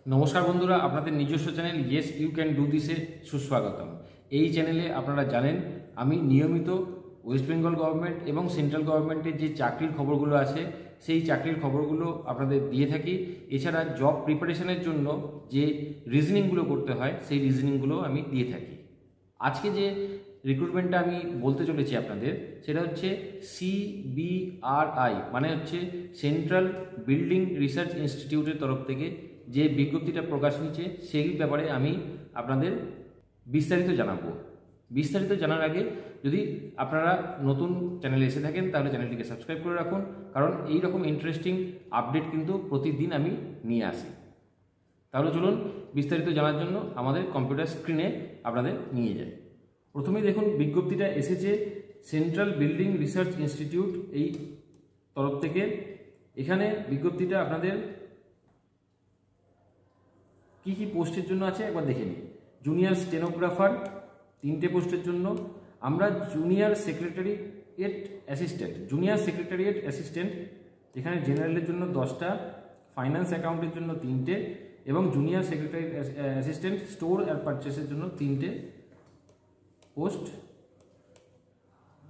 নমস্কার বন্ধুরা, আপনাদের নিজস্ব channel yes you can do দিসে সুস্বাগতম। এই চ্যানেলে আপনারা জানেন আমি নিয়মিত ওয়েস্ট বেঙ্গল গভর্নমেন্ট এবং সেন্ট্রাল গভর্নমেন্টের যে চাকরির খবরগুলো আছে সেই চাকরির খবরগুলো আপনাদের দিয়ে থাকি। এছাড়া জব প্রিপারেশনের জন্য যে রিজনিংগুলো করতে হয় সেই রিজনিংগুলো আমি দিয়ে থাকি। আজকে যে রিক্রুটমেন্টটা আমি বলতে চলেছি আপনাদের, সেটা হচ্ছে CBRI, মানে হচ্ছে সেন্ট্রাল বিল্ডিং রিসার্চ ইনস্টিটিউটের তরফ থেকে যে বিজ্ঞপ্তিটা প্রকাশ হয়েছে সেই ব্যাপারে আমি আপনাদের বিস্তারিত জানাবো। বিস্তারিত জানার আগে যদি আপনারা নতুন চ্যানেলে এসে থাকেন তাহলে চ্যানেলটিকে সাবস্ক্রাইব করে রাখুন, কারণ এই রকম ইন্টারেস্টিং আপডেট কিন্তু প্রতিদিন আমি নিয়ে আসি। তাহলে চলুন বিস্তারিত জানার জন্য আমাদের কম্পিউটার স্ক্রিনে আপনাদের নিয়ে যাই। প্রথমেই দেখুন বিজ্ঞপ্তিটা এসেছে সেন্ট্রাল বিল্ডিং রিসার্চ ইনস্টিটিউট এই তরফ থেকে। এখানে বিজ্ঞপ্তিটা আপনাদের কি কি পোস্টের জন্য আছে একবার দেখে নিই। জুনিয়র স্টেনোগ্রাফার 3টে পোস্টের জন্য, আমরা জুনিয়র সেক্রেটারিয়েট অ্যাসিস্ট্যান্ট এখানে জেনারেলের জন্য 10টা, ফাইন্যান্স অ্যাকাউন্টের জন্য 3টে এবং জুনিয়র সেক্রেটারি অ্যাসিস্ট্যান্ট স্টোর আর পারচেসের জন্য 3টে পোস্ট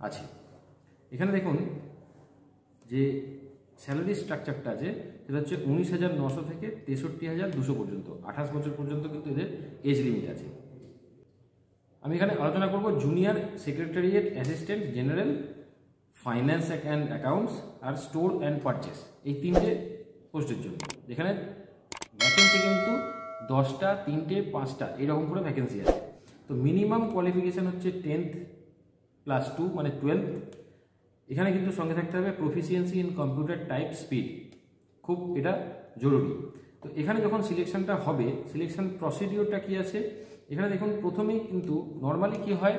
আছে। এখানে দেখুন যে স্যালারি স্ট্রাকচারটা আছে সেটা হচ্ছে 19,900 থেকে 63,200 পর্যন্ত, 28 বছর পর্যন্ত কিন্তু এদের এজ লিমিট আছে। আমি এখানে আলোচনা করব junior secretariat assistant general, finance and accounts আর স্টোর অ্যান্ড পারচেস, এই 3টে পোস্টের জন্য। যেখানে ভ্যাকেন্সি কিন্তু 10টা, 3টে, 5টা এরকম করে ভ্যাকেন্সি আছে। তো মিনিমাম কোয়ালিফিকেশান হচ্ছে 10th + 2 মানে 12th। এখানে কিন্তু সঙ্গে থাকতে হবে proficiency in computer type speed, খুব এটা জরুরি। তো এখানে যখন সিলেকশনটা হবে, সিলেকশন প্রসিডিওরটা কি আছে এখানে দেখুন। প্রথমেই কিন্তু নর্মালি কি হয়,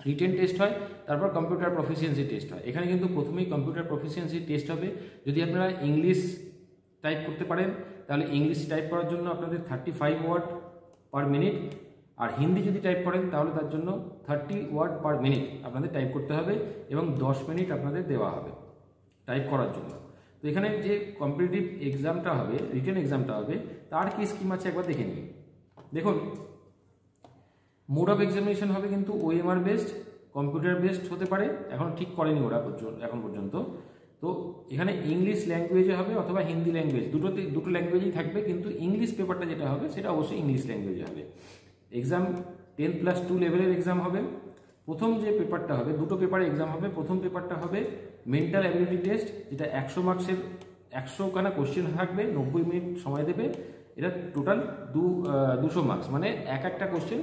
রিটেন টেস্ট হয়, তারপর কম্পিউটার প্রফিসিয়েন্সি টেস্ট হয়। এখানে কিন্তু প্রথমেই কম্পিউটার প্রফিসিয়েন্সি টেস্ট হবে। যদি আপনারা ইংলিশ টাইপ করতে পারেন তাহলে ইংলিশ টাইপ করার জন্য আপনাদের 35 ওয়ার্ড পার মিনিট, আর হিন্দি যদি টাইপ করেন তাহলে তার জন্য 30 ওয়ার্ড পার মিনিট আপনাদের টাইপ করতে হবে এবং 10 মিনিট আপনাদের দেওয়া হবে টাইপ করার জন্য। তো এখানে যে কম্পিটিটিভ এক্সামটা হবে, রিটেন এক্সামটা হবে, তার কি স্কিম আছে একবার দেখে নিই। দেখুন, মোড অফ এক্সামিনেশন হবে কিন্তু OMR বেসড, কম্পিউটার বেসড হতে পারে, এখন ঠিক করেনি ওরা এখন পর্যন্ত। তো এখানে ইংলিশ ল্যাঙ্গুয়েজে হবে অথবা হিন্দি ল্যাঙ্গুয়েজ, দুটো ল্যাঙ্গুয়েজেই থাকবে, কিন্তু ইংলিশ পেপারটা যেটা হবে সেটা অবশ্যই ইংলিশ ল্যাঙ্গুয়েজে হবে। এক্সাম 10+2 লেভেলের এক্সাম হবে। প্রথম যে পেপারটা হবে, দুটো পেপারে এক্সাম হবে। প্রথম পেপারটা হবে মেন্টাল অ্যাবিলিটি টেস্ট, যেটা 100 মার্কসের 100খানা কোশ্চেন থাকবে, 90 মিনিট সময় দেবে। এটা টোটাল 200 মার্কস, মানে একটা কোশ্চেন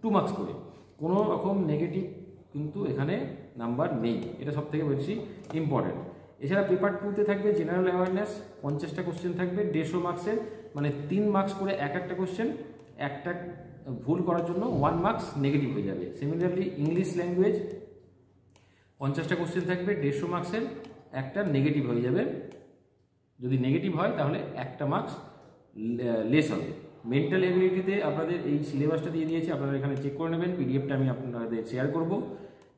2 মার্কস করে। কোনো রকম নেগেটিভ কিন্তু এখানে নাম্বার নেই, এটা সব থেকে বেশি ইম্পর্টেন্ট। এছাড়া পেপার 2তে থাকবে জেনারেল অ্যাওয়ারনেস, 50টা কোশ্চেন থাকবে, 150 মার্কসের, মানে 3 মার্কস করে একটা কোশ্চেন, একটা ভুল করার জন্য 1 মার্কস নেগেটিভ হয়ে যাবে। সিমিলারলি ইংলিশ ল্যাঙ্গুয়েজ 50টা কোশ্চেন থাকবে, 150 মার্কসের, একটা নেগেটিভ হয়ে যাবে। যদি নেগেটিভ হয় তাহলে একটা মার্কস লেস হবে। মেন্টাল এবিলিটিতে আপনাদের এই সিলেবাসটা দিয়ে দিয়েছে, আপনারা এখানে চেক করে নেবেন, পিডিএফটা আমি আপনাদের শেয়ার করব।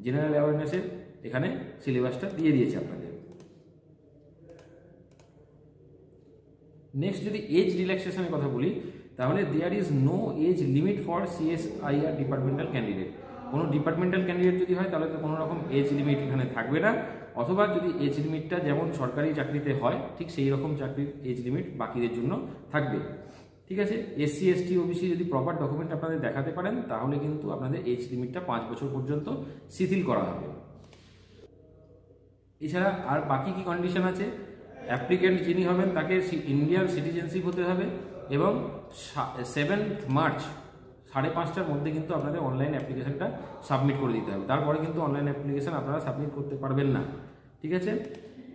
জেনারেল অ্যাওয়ারনেসের এখানে সিলেবাসটা দিয়ে দিয়েছে আপনাদের। নেক্সট যদি এজ রিল্যাক্সেশনের কথা বলি, তাহলে there is no age limit for CSIR departmental candidate. কোনো ডিপার্টমেন্টাল ক্যান্ডিডেট যদি হয় তাহলে তো কোনো রকম এজ লিমিট এখানে থাকবে না, অথবা যদি এজ লিমিটটা যেমন সরকারি চাকরিতে হয় ঠিক সেই রকম চাকরির এজ লিমিট বাকিদের জন্য থাকবে। ঠিক আছে, SC ST OBC যদি প্রপার ডকুমেন্ট আপনাদের দেখাতে পারেন তাহলে কিন্তু আপনাদের এজ লিমিটটা 5 বছর পর্যন্ত শিথিল করা হবে। এছাড়া আর বাকি কি কন্ডিশন আছে, অ্যাপ্লিকেন্ট যিনি হবেন তাকে ইন্ডিয়ান সিটিজেনশিপ হতে হবে এবং 7 মার্চ 5:30টার মধ্যে কিন্তু আপনাদের অনলাইন অ্যাপ্লিকেশনটা সাবমিট করে দিতে হবে। তারপরে কিন্তু অনলাইন অ্যাপ্লিকেশন আপনারা সাবমিট করতে পারবেন না। ঠিক আছে,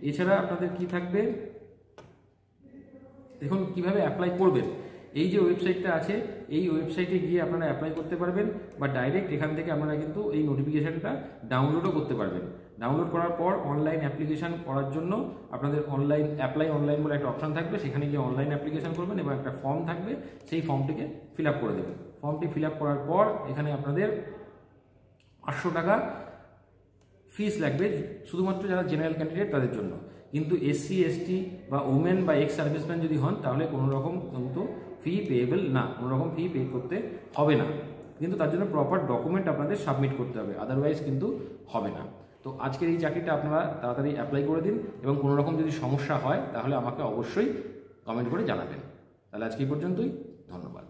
এছাড়া আপনাদের কি থাকবে দেখুন কিভাবে অ্যাপ্লাই করবেন। এই যে ওয়েবসাইটটা আছে এই ওয়েবসাইটে গিয়ে আপনারা অ্যাপ্লাই করতে পারবেন, বা ডাইরেক্ট এখান থেকে আপনারা কিন্তু এই নোটিফিকেশানটা ডাউনলোডও করতে পারবেন। ডাউনলোড করার পর অনলাইন অ্যাপ্লিকেশান করার জন্য আপনাদের অ্যাপ্লাই অনলাইন বলে একটা অপশান থাকবে, সেখানে গিয়ে অনলাইন অ্যাপ্লিকেশান করবেন এবং একটা ফর্ম থাকবে, সেই ফর্মটিকে ফিল আপ করে দেবেন। ফর্মটি ফিল আপ করার পর এখানে আপনাদের 500 টাকা ফিস লাগবে, শুধুমাত্র যারা জেনারেল ক্যান্ডিডেট তাদের জন্য। কিন্তু SC ST বা ওমেন বা এক্স সার্ভিসম্যান যদি হন তাহলে কোনো রকম কিন্তু ফি পেয়েবল না, কোনো রকম ফি পে করতে হবে না, কিন্তু তার জন্য প্রপার ডকুমেন্ট আপনাদের সাবমিট করতে হবে, আদারওয়াইজ কিন্তু হবে না। তো আজকের এই চাকরিটা আপনারা তাড়াতাড়ি অ্যাপ্লাই করে দিন, এবং কোনো রকম যদি সমস্যা হয় তাহলে আমাকে অবশ্যই কমেন্ট করে জানাবেন। তাহলে আজকে এই পর্যন্তই, ধন্যবাদ।